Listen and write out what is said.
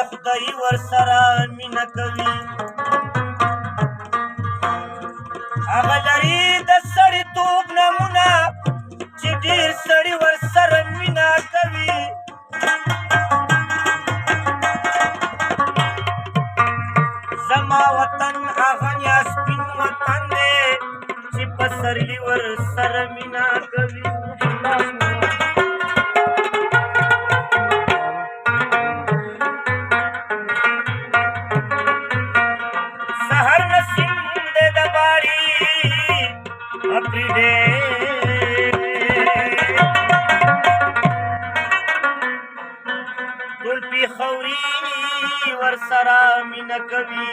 خدای ور سره مینه کوي هغه لري د سړیتوب نمونه چې ډېر سړي ور سره مینه کوي زما وطن هغه یا سپین وطن دی چې پسرلی ور سره مینه کوي سهر نسیم دی د باړي اپریدې ټول پېښوري ور سره مینه کوي